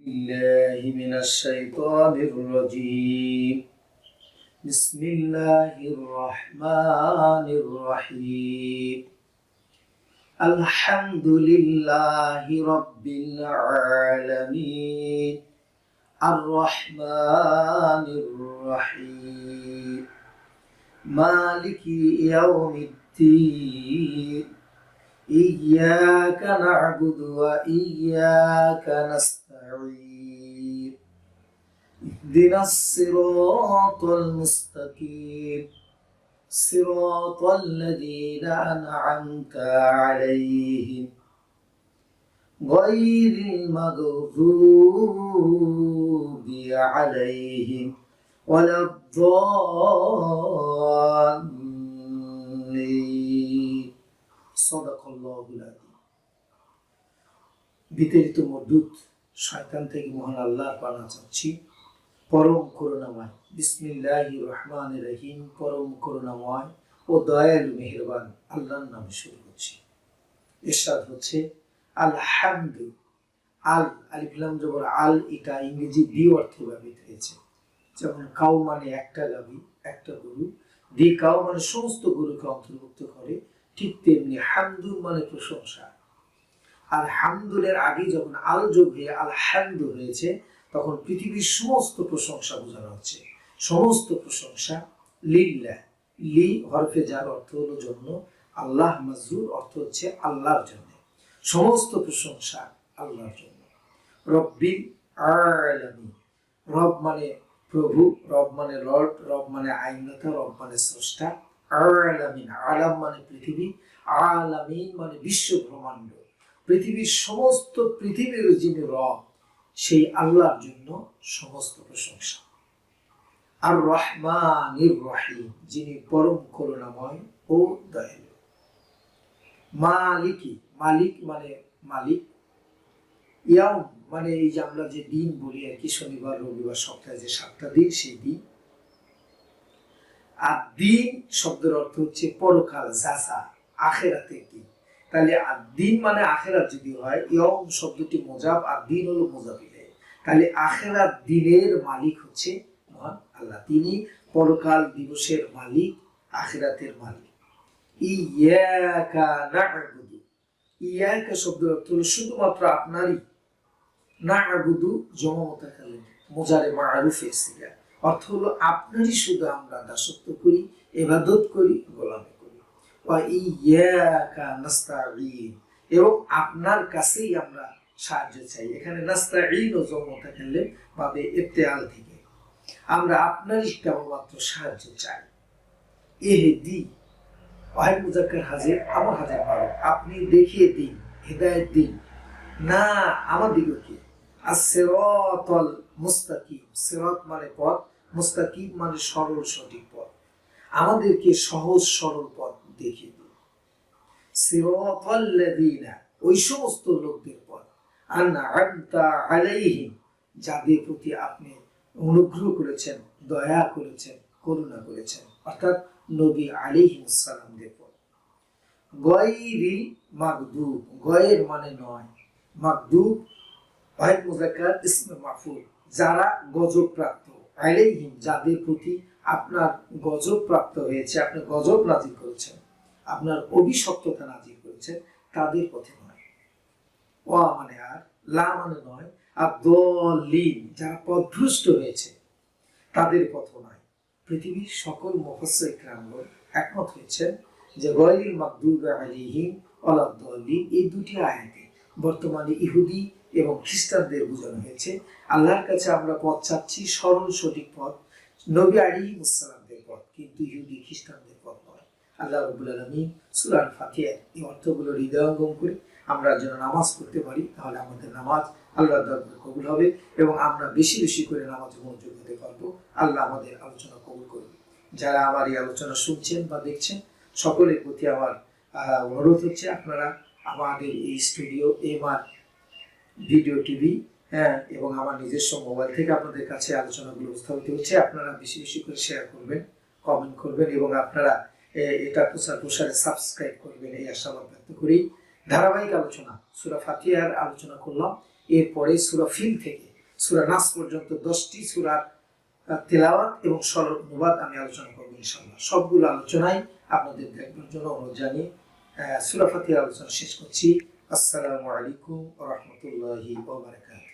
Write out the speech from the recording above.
بالله من الشيطان الرجيم. بسم الله الرحمن الرحيم. الحمد لله رب العالمين الرحمن الرحيم مالك يوم الدين إياك نعبد وإياك نستعين اهدنا الصراط المستقيم صراط الذين أنعمت عليهم غير المغضوب عليهم ولا الضالين সাদাকাল্লাহুল আযীম। বিতাড়িত মরদুদ শয়তান থেকে মহান আল্লাহর পানা চাচ্ছি, পরম করুণাময় বিসমিল্লাহির রহমানির রহিম, পরম করুণাময় ও দয়ালু মেহেরবান আল্লাহর নামে শুরু করছি। ইরশাদ হচ্ছে আলহামদু। আল আলিফ লাম জবর আল, এটা ইংরেজি দি অর্থে ব্যবহৃত হয়েছে। যেমন কাউ মানে একটা গাভী, একটা গরু, দি কাউ মানে সমস্ত গরুকে অন্তর্ভুক্ত করে, ঠিক তেমনি হামদুল মানে প্রশংসা। আর হামদুলের আগে যখন আল যোগ হয়ে আলহামদু হয়েছে, তখন পৃথিবীর সমস্ত প্রশংসা বোঝানো হচ্ছে। সমস্ত প্রশংসা লিল্লাহ। লি হরফে যার অর্থ হলো জন্য, আল্লাহ মাজরুর অর্থ হচ্ছে আল্লাহর জন্য। সমস্ত প্রশংসা আল্লাহর জন্য। রব্বিল আলামিন। রব মানে প্রভু, রব মানে লর্ড, রব মানে আইনতা, রব মানে স্রষ্টা। আলামিন, আলাম মানে পৃথিবী, আলামিন মানে বিশ্ব ব্রহ্মাণ্ড। পৃথিবীর সমস্ত পৃথিবীর যিনি রব, সেই আল্লাহর জন্য সমস্ত প্রশংসা। আর রহমানির রহিম, যিনি পরম করুণাময় ও দয়ালু। মালিকি, মালিক মানে মালিক। ইয়াউম মানে এই যে আমরা যে দিন বলি আর কি, শনিবার রবিবার সপ্তাহে যে 7টা দিন, সেই দিন। আর দিন শব্দের অর্থ হচ্ছে পরকাল, জাযা, আখিরাতের দিন। তাহলে আর দিন মানে আখিরাত যদি হয়, ইয়ম শব্দটি মুজাব আর দিন হলো মুজাবিলে, তাহলে আখিরাত দিনের মালিক হচ্ছে মহান আল্লাহ। তিনি পরকাল দিবসের মালিক, আখিরাতের মালিক। ইয়াকা না'বুদু। ইয়াকা শব্দের অর্থ হলো শুধুমাত্র আপনারই। না'বুদু জমা মুতাকাল্লিম, মুজারে মারুফে সিগা, অর্থ হলো আপনারই শুধু আমরা দাসত্ব করি, ইবাদত করি, গোলামি করি। ওয়া ইয়াকা নাস্তাঈন, এবং আপনার কাছেই আমরা সাহায্য চাই। এখানে নাস্তাঈন ও জমা মুতাকাল্লিম ভাবে ইবতিআল থেকে, আমরা আপনারই কেবলমাত্র সাহায্য চাই। ইহদি ওয়াহিদ মুযাক্কার হাজির, আমার হাজির মারুফ, আপনি দেখিয়ে দিন, হিদায়াত দিন না আমাদিগকে। as-siratal মুস্তাকিম, সিরাত মানে পথ, মুস্তাকিম মানে সরল সঠিক পথ, আমাদেরকে সহজ সরল পথ দেখিয়ে দিন। সিরাতাল লাযিনা, ওই সমস্ত লোকদের পথ, আন'আমতা আলাইহিম, যাদের প্রতি আপনি অনুগ্রহ করেছেন, দয়া করেছেন, করুণা করেছেন, অর্থাৎ নবী আলাইহিস সালামদের পথ। গায়রিল মাগদুব, গয়ের মানে নয়, মাগদুব ওয়াহিদ মুযাক্কার ইসমে মাফউল, যারা গজব প্রাপ্ত, আলাইহিম যাদের প্রতি আপনার গজব প্রাপ্ত হয়েছে, আপনি গজব নাজিল করেছেন, আপনার অভিশপ্ততা নাজিল করেছেন, তাদের পথে নয়। ওয়া মানে আর, লা মানে নয়, আর দলিন যারা পথভ্রষ্ট হয়েছে, তাদের পথ নয়। পৃথিবীর সকল মুফাসসির কিরামগণ একমত হয়েছেন যে গায়রিল মাগদুবি আলাইহিম ওয়ালাদ দলিন, এই দুটি আয়াতে বর্তমানে ইহুদি এবং খ্রিস্টানদের বোঝানো হয়েছে। আল্লাহর কাছে আমরা পথ চাচ্ছি, সরল সঠিক পথ, নবী আলাইহিস সালামদের পথ, কিন্তু ইহুদি খ্রিস্টানদের পথ নয়। আল্লাহ রাব্বুল আলামিন সূরা ফাতিহার এই অর্থগুলো হৃদয়ঙ্গম করে আমরা যেন নামাজ পড়তে পারি, তাহলে আমাদের নামাজ আল্লাহর দরবারে কবুল হবে এবং আমরা বেশি বেশি করে নামাজে মনোযোগ দিতে পারবো। আল্লাহ আমাদের আলোচনা কবুল করবে। যারা আমার এই আলোচনা শুনছেন বা দেখছেন, সকলের প্রতি আমার অনুরোধ হচ্ছে, আপনারা আমাদের এই স্টুডিও এমআর ভিডিও টিভি, এবং আমার নিজস্ব মোবাইল থেকে আপনাদের কাছে আলোচনাগুলো উপস্থাপিত হচ্ছে, আপনারা বেশি বেশি করে শেয়ার করবেন, কমেন্ট করবেন এবং আপনারা এটা প্রসারে সাবস্ক্রাইব করবেন, এই আশাবাদ ব্যক্ত করি। ধারাবাহিক আলোচনা সূরা ফাতিহার আলোচনা করলাম, এরপরে সূরা ফিল থেকে সূরা নাস পর্যন্ত 10টি সূরার তেলাওয়াত এবং সরল অনুবাদ আমি আলোচনা করবো ইনশাআল্লাহ। সবগুলো আলোচনায় আপনাদের দেখবার জন্য অনুরোধ জানিয়ে সূরা ফাতিহার আলোচনা শেষ করছি। আসসালামু আলাইকুম ওয়া রাহমাতুল্লাহি ওয়া বারাকাতুহু।